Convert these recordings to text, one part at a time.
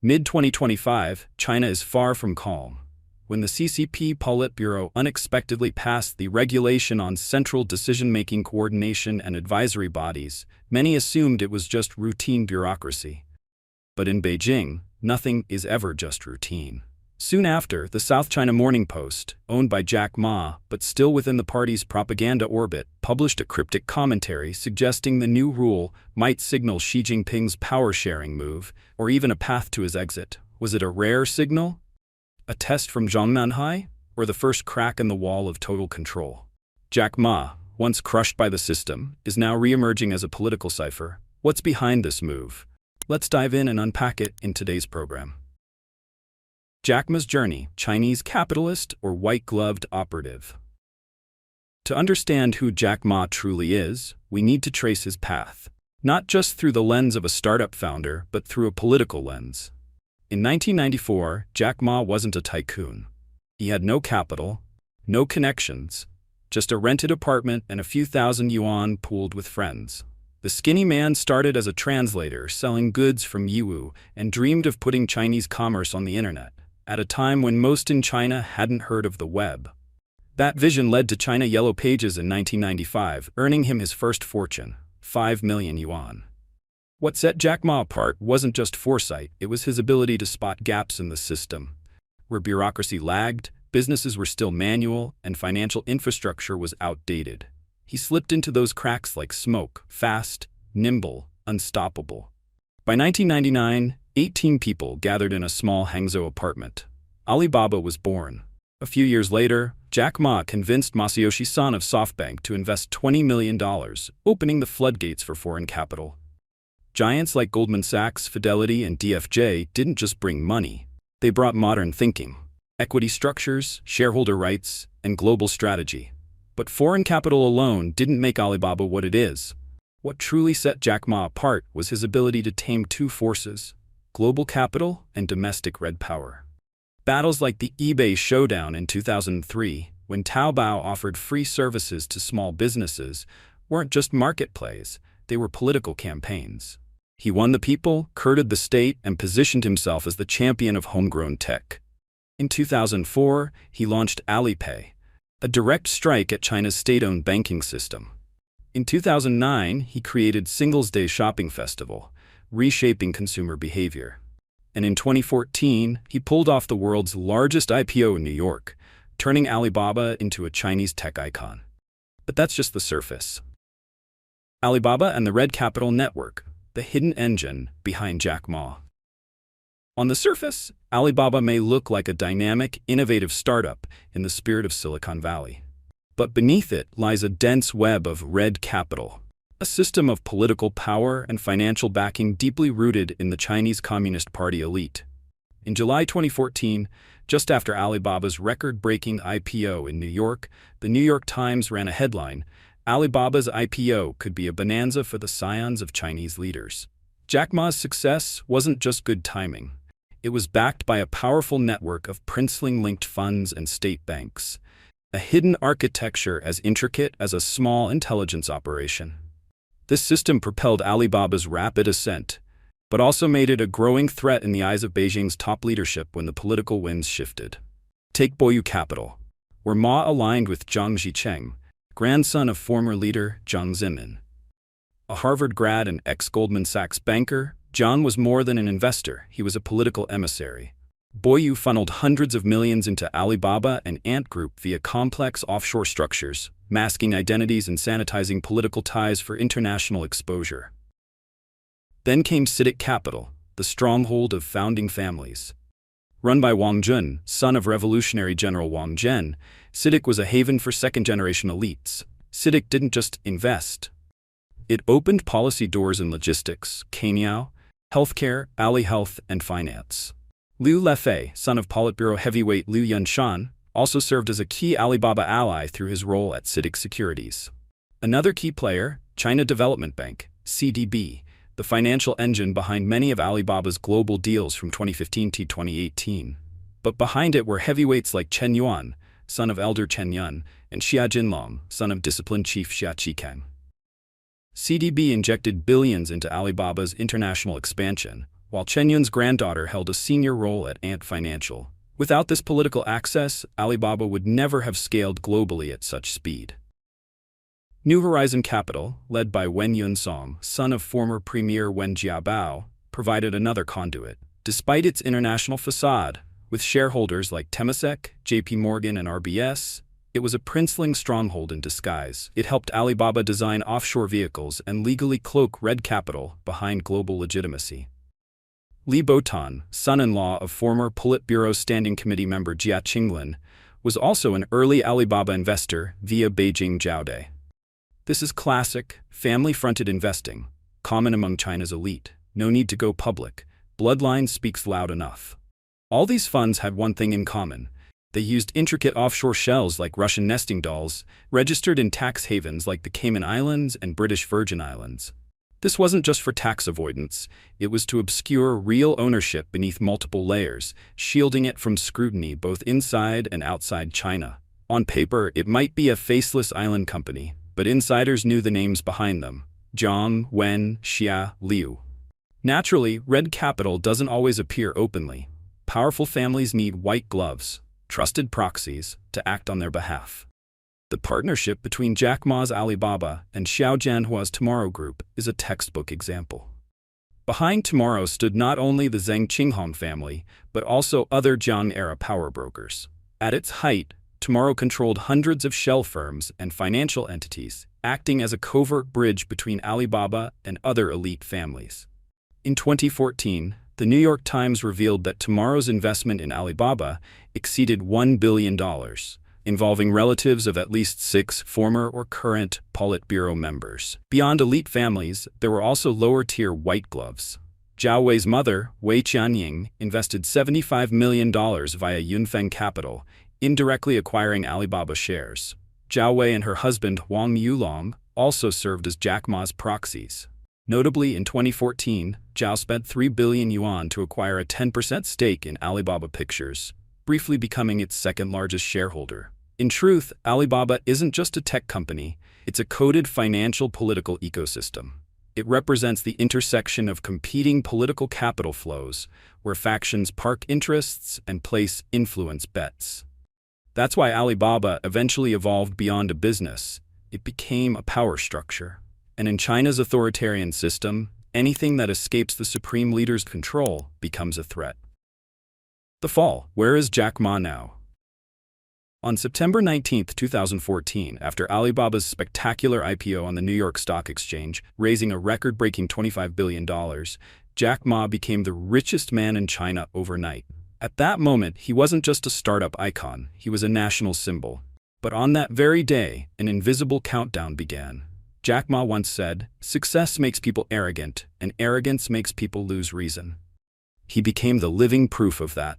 Mid-2025, China is far from calm. When the CCP Politburo unexpectedly passed the Regulation on Central Decision-Making Coordination and Advisory Bodies, many assumed it was just routine bureaucracy. But in Beijing, nothing is ever just routine. Soon after, the South China Morning Post, owned by Jack Ma but still within the party's propaganda orbit, published a cryptic commentary suggesting the new rule might signal Xi Jinping's power-sharing move, or even a path to his exit. Was it a rare signal? A test from Zhongnanhai? Or the first crack in the wall of total control? Jack Ma, once crushed by the system, is now re-emerging as a political cipher. What's behind this move? Let's dive in and unpack it in today's program. Jack Ma's journey, Chinese capitalist or white-gloved operative. To understand who Jack Ma truly is, we need to trace his path, not just through the lens of a startup founder, but through a political lens. In 1994, Jack Ma wasn't a tycoon. He had no capital, no connections, just a rented apartment and a few thousand yuan pooled with friends. The skinny man started as a translator selling goods from Yiwu and dreamed of putting Chinese commerce on the internet, at a time when most in China hadn't heard of the web. That vision led to China Yellow Pages in 1995, earning him his first fortune, 5 million yuan. What set Jack Ma apart wasn't just foresight, it was his ability to spot gaps in the system. Where bureaucracy lagged, businesses were still manual, and financial infrastructure was outdated. He slipped into those cracks like smoke, fast, nimble, unstoppable. By 1999, 18 people gathered in a small Hangzhou apartment. Alibaba was born. A few years later, Jack Ma convinced Masayoshi Son of SoftBank to invest $20 million, opening the floodgates for foreign capital. Giants like Goldman Sachs, Fidelity, and DFJ didn't just bring money. They brought modern thinking, equity structures, shareholder rights, and global strategy. But foreign capital alone didn't make Alibaba what it is. What truly set Jack Ma apart was his ability to tame two forces: global capital and domestic red power. Battles like the eBay showdown in 2003, when Taobao offered free services to small businesses, weren't just market plays, they were political campaigns. He won the people, courted the state, and positioned himself as the champion of homegrown tech. In 2004, he launched Alipay, a direct strike at China's state-owned banking system. In 2009, he created Singles' Day Shopping Festival, reshaping consumer behavior. And in 2014, he pulled off the world's largest IPO in New York, turning Alibaba into a Chinese tech icon. But that's just the surface. Alibaba and the Red Capital Network, the hidden engine behind Jack Ma. On the surface, Alibaba may look like a dynamic, innovative startup in the spirit of Silicon Valley. But beneath it lies a dense web of red capital, a system of political power and financial backing deeply rooted in the Chinese Communist Party elite. In July 2014, just after Alibaba's record-breaking IPO in New York, the New York Times ran a headline: Alibaba's IPO could be a bonanza for the scions of Chinese leaders. Jack Ma's success wasn't just good timing. It was backed by a powerful network of princeling-linked funds and state banks, a hidden architecture as intricate as a small intelligence operation. This system propelled Alibaba's rapid ascent, but also made it a growing threat in the eyes of Beijing's top leadership when the political winds shifted. Take Boyu Capital, where Ma aligned with Zhang Zhicheng, grandson of former leader Jiang Zemin. A Harvard grad and ex-Goldman Sachs banker, Jiang was more than an investor, he was a political emissary. Boyu funneled hundreds of millions into Alibaba and Ant Group via complex offshore structures, masking identities and sanitizing political ties for international exposure. Then came CITIC Capital, the stronghold of founding families. Run by Wang Jun, son of Revolutionary General Wang Zhen, CITIC was a haven for second-generation elites. CITIC didn't just invest. It opened policy doors in logistics, Kenyao, healthcare, Ali Health, and finance. Liu Lefei, son of Politburo heavyweight Liu Yunshan, also served as a key Alibaba ally through his role at CITIC Securities. Another key player, China Development Bank, CDB, the financial engine behind many of Alibaba's global deals from 2015 to 2018. But behind it were heavyweights like Chen Yuan, son of elder Chen Yun, and Xia Jinping, son of disciplined chief Xia Qikang. CDB injected billions into Alibaba's international expansion, while Chen Yun's granddaughter held a senior role at Ant Financial. Without this political access, Alibaba would never have scaled globally at such speed. New Horizon Capital, led by Wen Yunsong, son of former Premier Wen Jiabao, provided another conduit. Despite its international facade, with shareholders like Temasek, JP Morgan, and RBS, it was a princeling stronghold in disguise. It helped Alibaba design offshore vehicles and legally cloak red capital behind global legitimacy. Li Botan, son-in-law of former Politburo Standing Committee member Jia Qinglin, was also an early Alibaba investor via Beijing Zhao Wei. This is classic, family-fronted investing, common among China's elite. No need to go public. Bloodline speaks loud enough. All these funds had one thing in common. They used intricate offshore shells like Russian nesting dolls, registered in tax havens like the Cayman Islands and British Virgin Islands. This wasn't just for tax avoidance, it was to obscure real ownership beneath multiple layers, shielding it from scrutiny both inside and outside China. On paper, it might be a faceless island company, but insiders knew the names behind them: Zhang, Wen, Xia, Liu. Naturally, red capital doesn't always appear openly. Powerful families need white gloves, trusted proxies, to act on their behalf. The partnership between Jack Ma's Alibaba and Xiao Jianhua's Tomorrow Group is a textbook example. Behind Tomorrow stood not only the Zheng Qinghong family, but also other Jiang-era power brokers. At its height, Tomorrow controlled hundreds of shell firms and financial entities, acting as a covert bridge between Alibaba and other elite families. In 2014, the New York Times revealed that Tomorrow's investment in Alibaba exceeded $1 billion, involving relatives of at least 6 former or current Politburo members. Beyond elite families, there were also lower-tier white gloves. Zhao Wei's mother, Wei Qianying, invested $75 million via Yunfeng Capital, indirectly acquiring Alibaba shares. Zhao Wei and her husband Wang Yulong also served as Jack Ma's proxies. Notably, in 2014, Zhao spent 3 billion yuan to acquire a 10% stake in Alibaba Pictures, briefly becoming its second-largest shareholder. In truth, Alibaba isn't just a tech company, it's a coded financial political ecosystem. It represents the intersection of competing political capital flows, where factions park interests and place influence bets. That's why Alibaba eventually evolved beyond a business. It became a power structure. And in China's authoritarian system, anything that escapes the supreme leader's control becomes a threat. The fall. Where is Jack Ma now? On September 19, 2014, after Alibaba's spectacular IPO on the New York Stock Exchange, raising a record-breaking $25 billion, Jack Ma became the richest man in China overnight. At that moment, he wasn't just a startup icon, he was a national symbol. But on that very day, an invisible countdown began. Jack Ma once said, "Success makes people arrogant, and arrogance makes people lose reason." He became the living proof of that.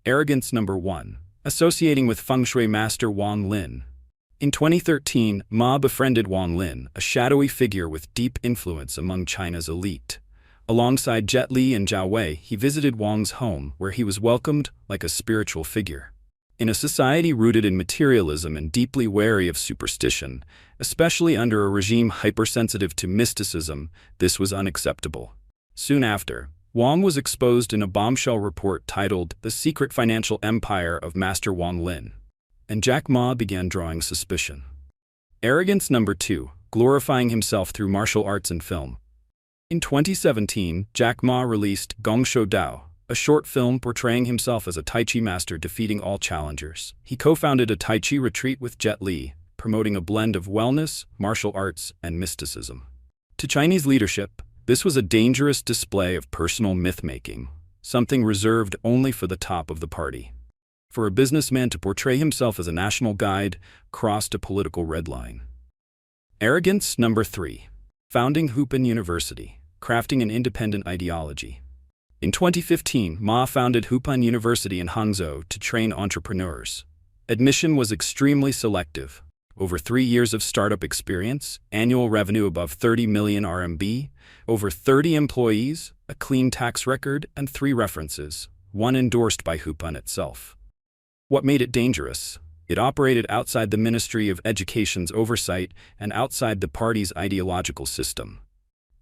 Arrogance number 1. Associating with feng shui master Wang Lin. In 2013, Ma befriended Wang Lin, a shadowy figure with deep influence among China's elite. Alongside Jet Li and Zhao Wei, he visited Wang's home, where he was welcomed like a spiritual figure. In a society rooted in materialism and deeply wary of superstition, especially under a regime hypersensitive to mysticism, this was unacceptable. Soon after, Wang was exposed in a Bombshell report titled The Secret Financial Empire of Master Wang Lin, and Jack Ma began drawing suspicion. Arrogance number 2, glorifying himself through martial arts and film. In 2017, Jack Ma released Gong Shou Dao, a short film portraying himself as a Tai Chi master defeating all challengers. He co-founded a Tai Chi retreat with Jet Li, promoting a blend of wellness, martial arts, and mysticism. To Chinese leadership, this was a dangerous display of personal myth-making, something reserved only for the top of the party. For a businessman to portray himself as a national guide crossed a political red line. Arrogance number 3. Founding Hupin University, crafting an independent ideology. In 2015, Ma founded Hupin University in Hangzhou to train entrepreneurs. Admission was extremely selective. Over 3 years of startup experience, annual revenue above 30 million RMB, over 30 employees, a clean tax record, and 3 references, one endorsed by Hupin itself. What made it dangerous? It operated outside the Ministry of Education's oversight and outside the party's ideological system.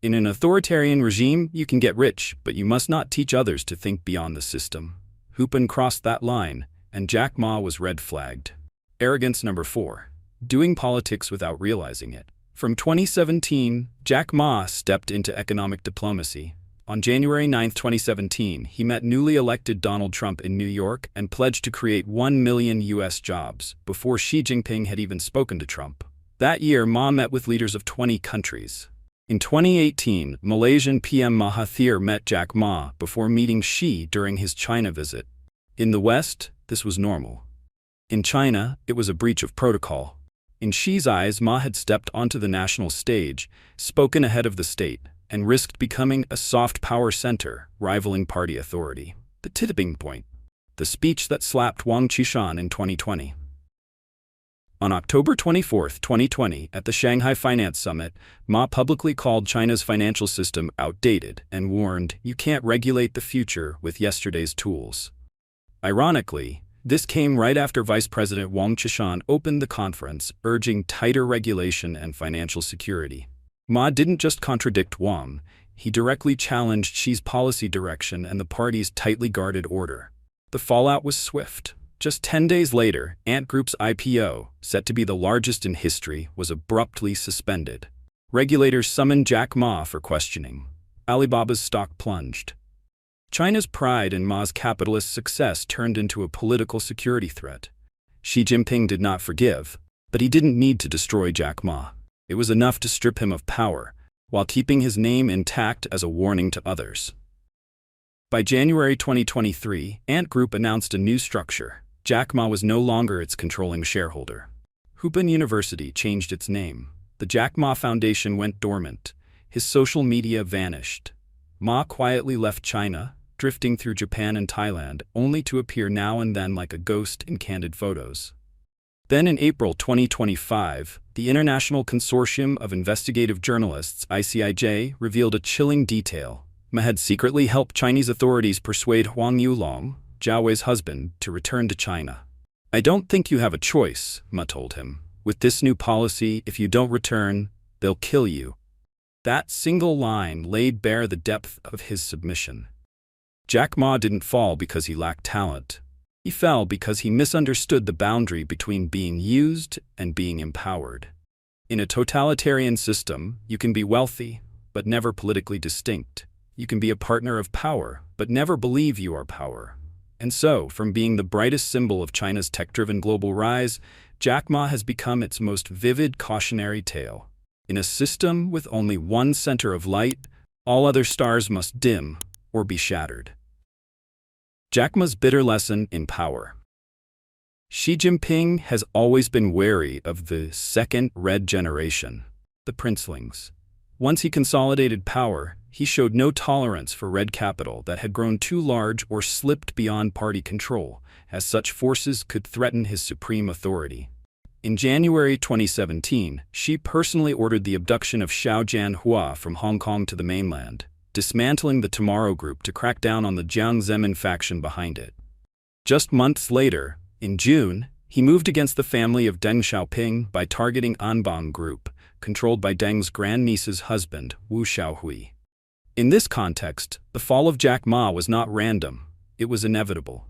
In an authoritarian regime, you can get rich, but you must not teach others to think beyond the system. Hupin crossed that line, and Jack Ma was red-flagged. Arrogance number 4. Doing politics without realizing it. From 2017, Jack Ma stepped into economic diplomacy. On January 9, 2017, he met newly elected Donald Trump in New York and pledged to create 1 million U.S. jobs before Xi Jinping had even spoken to Trump. That year, Ma met with leaders of 20 countries. In 2018, Malaysian PM Mahathir met Jack Ma before meeting Xi during his China visit. In the West, this was normal. In China, it was a breach of protocol. In Xi's eyes, Ma had stepped onto the national stage, spoken ahead of the state, and risked becoming a soft power center, rivaling party authority. The tipping point. The speech that slapped Wang Qishan in 2020. On October 24, 2020, at the Shanghai Finance Summit, Ma publicly called China's financial system outdated and warned, "You can't regulate the future with yesterday's tools." Ironically, this came right after Vice President Wang Qishan opened the conference, urging tighter regulation and financial security. Ma didn't just contradict Wang, he directly challenged Xi's policy direction and the party's tightly guarded order. The fallout was swift. Just 10 days later, Ant Group's IPO, set to be the largest in history, was abruptly suspended. Regulators summoned Jack Ma for questioning. Alibaba's stock plunged. China's pride in Ma's capitalist success turned into a political security threat. Xi Jinping did not forgive, but he didn't need to destroy Jack Ma. It was enough to strip him of power, while keeping his name intact as a warning to others. By January 2023, Ant Group announced a new structure. Jack Ma was no longer its controlling shareholder. Hupin University changed its name. The Jack Ma Foundation went dormant. His social media vanished. Ma quietly left China, drifting through Japan and Thailand, only to appear now and then like a ghost in candid photos. Then in April 2025, the International Consortium of Investigative Journalists, ICIJ, revealed a chilling detail. Ma had secretly helped Chinese authorities persuade Huang Yulong, Zhao Wei's husband, to return to China. "I don't think you have a choice," Ma told him. "With this new policy, if you don't return, they'll kill you." That single line laid bare the depth of his submission. Jack Ma didn't fall because he lacked talent. He fell because he misunderstood the boundary between being used and being empowered. In a totalitarian system, you can be wealthy, but never politically distinct. You can be a partner of power, but never believe you are power. And so, from being the brightest symbol of China's tech-driven global rise, Jack Ma has become its most vivid cautionary tale. In a system with only one center of light, all other stars must dim or be shattered. Jack Ma's bitter lesson in power. Xi Jinping has always been wary of the second red generation, the princelings. Once he consolidated power, he showed no tolerance for red capital that had grown too large or slipped beyond party control, as such forces could threaten his supreme authority. In January 2017, Xi personally ordered the abduction of Xiao Jianhua from Hong Kong to the mainland, dismantling the Tomorrow Group to crack down on the Jiang Zemin faction behind it. Just months later, in June, he moved against the family of Deng Xiaoping by targeting Anbang Group, controlled by Deng's grandniece's husband, Wu Xiaohui. In this context, the fall of Jack Ma was not random, it was inevitable.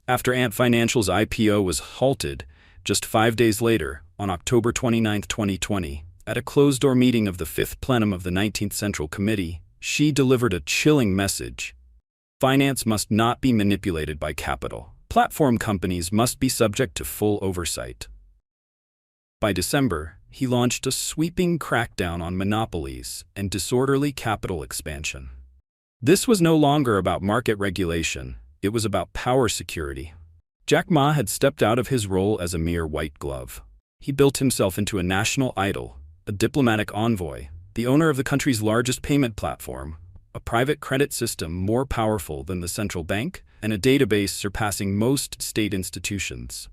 After Ant Financial's IPO was halted, just 5 days later, on October 29, 2020, at a closed-door meeting of the 5th Plenum of the 19th Central Committee, Xi delivered a chilling message. Finance must not be manipulated by capital. Platform companies must be subject to full oversight. By December, he launched a sweeping crackdown on monopolies and disorderly capital expansion. This was no longer about market regulation, it was about power security. Jack Ma had stepped out of his role as a mere white glove. He built himself into a national idol, a diplomatic envoy, the owner of the country's largest payment platform, a private credit system more powerful than the central bank, and a database surpassing most state institutions.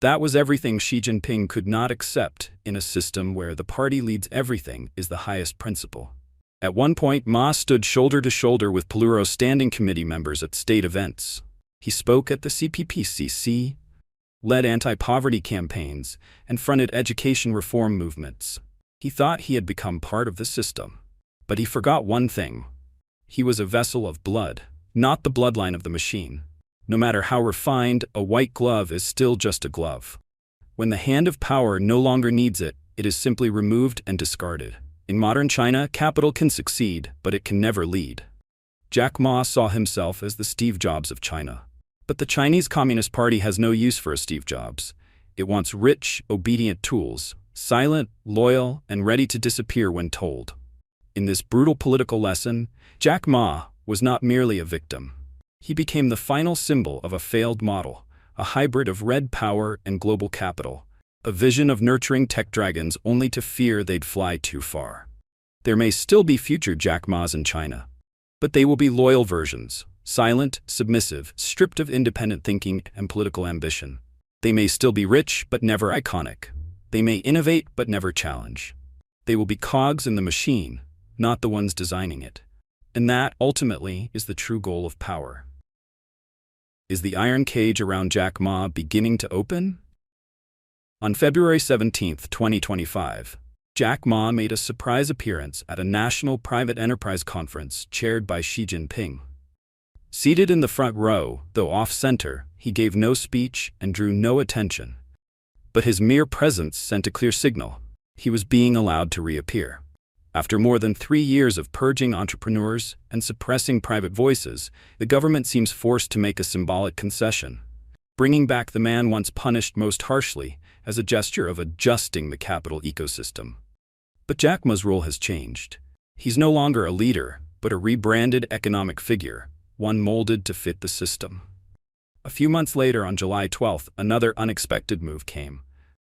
That was everything Xi Jinping could not accept in a system where the party leads everything is the highest principle. At one point, Ma stood shoulder to shoulder with Politburo Standing Committee members at state events. He spoke at the CPPCC, led anti-poverty campaigns, and fronted education reform movements. He thought he had become part of the system. But he forgot one thing. He was a vessel of blood, not the bloodline of the machine. No matter how refined, a white glove is still just a glove. When the hand of power no longer needs it, it is simply removed and discarded. In modern China, capital can succeed, but it can never lead. Jack Ma saw himself as the Steve Jobs of China. But the Chinese Communist Party has no use for a Steve Jobs. It wants rich, obedient tools, silent, loyal, and ready to disappear when told. In this brutal political lesson, Jack Ma was not merely a victim. He became the final symbol of a failed model, a hybrid of red power and global capital, a vision of nurturing tech dragons only to fear they'd fly too far. There may still be future Jack Ma's in China, but they will be loyal versions, silent, submissive, stripped of independent thinking and political ambition. They may still be rich, but never iconic. They may innovate, but never challenge. They will be cogs in the machine, not the ones designing it. And that, ultimately, is the true goal of power. Is the iron cage around Jack Ma beginning to open? On February 17, 2025, Jack Ma made a surprise appearance at a national private enterprise conference chaired by Xi Jinping. Seated in the front row, though off-center, he gave no speech and drew no attention. But his mere presence sent a clear signal. He was being allowed to reappear. After more than 3 years of purging entrepreneurs and suppressing private voices, the government seems forced to make a symbolic concession, bringing back the man once punished most harshly as a gesture of adjusting the capital ecosystem. But Jack Ma's role has changed. He's no longer a leader, but a rebranded economic figure, one molded to fit the system. A few months later, on July 12th, another unexpected move came.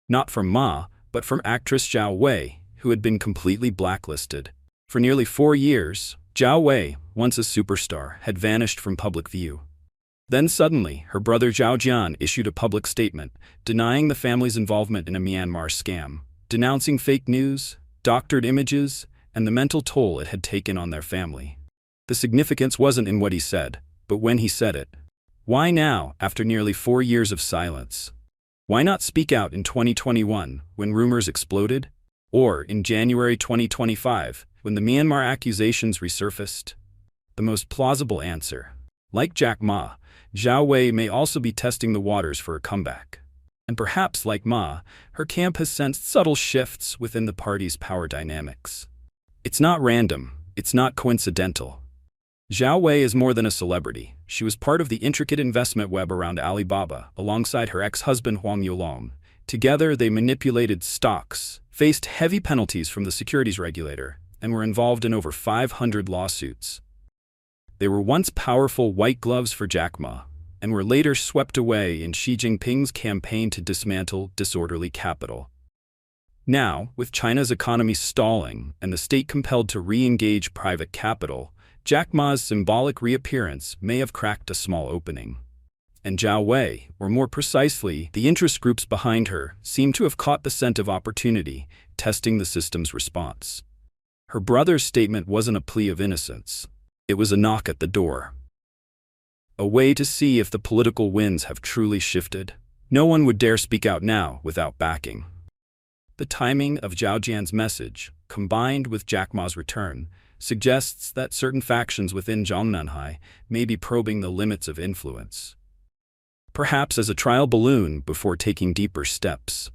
Not from Ma, but from actress Zhao Wei, who had been completely blacklisted. For nearly 4 years, Zhao Wei, once a superstar, had vanished from public view. Then suddenly, her brother Zhao Jian issued a public statement, denying the family's involvement in a Myanmar scam, denouncing fake news, doctored images, and the mental toll it had taken on their family. The significance wasn't in what he said, but when he said it. Why now, after nearly 4 years of silence? Why not speak out in 2021, when rumors exploded? Or in January 2025, when the Myanmar accusations resurfaced? The most plausible answer. Like Jack Ma, Zhao Wei may also be testing the waters for a comeback. And perhaps, like Ma, her camp has sensed subtle shifts within the party's power dynamics. It's not random. It's not coincidental. Zhao Wei is more than a celebrity. She was part of the intricate investment web around Alibaba, alongside her ex-husband Huang Yulong. Together, they manipulated stocks, faced heavy penalties from the securities regulator, and were involved in over 500 lawsuits. They were once powerful white gloves for Jack Ma, and were later swept away in Xi Jinping's campaign to dismantle disorderly capital. Now, with China's economy stalling and the state compelled to re-engage private capital, Jack Ma's symbolic reappearance may have cracked a small opening. And Zhao Wei, or more precisely, the interest groups behind her, seem to have caught the scent of opportunity, testing the system's response. Her brother's statement wasn't a plea of innocence. It was a knock at the door. A way to see if the political winds have truly shifted. No one would dare speak out now without backing. The timing of Zhao Jian's message, combined with Jack Ma's return, suggests that certain factions within Zhongnanhai may be probing the limits of influence. Perhaps as a trial balloon before taking deeper steps.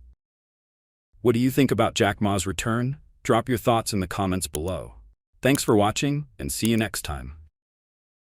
What do you think about Jack Ma's return? Drop your thoughts in the comments below. Thanks for watching, and see you next time.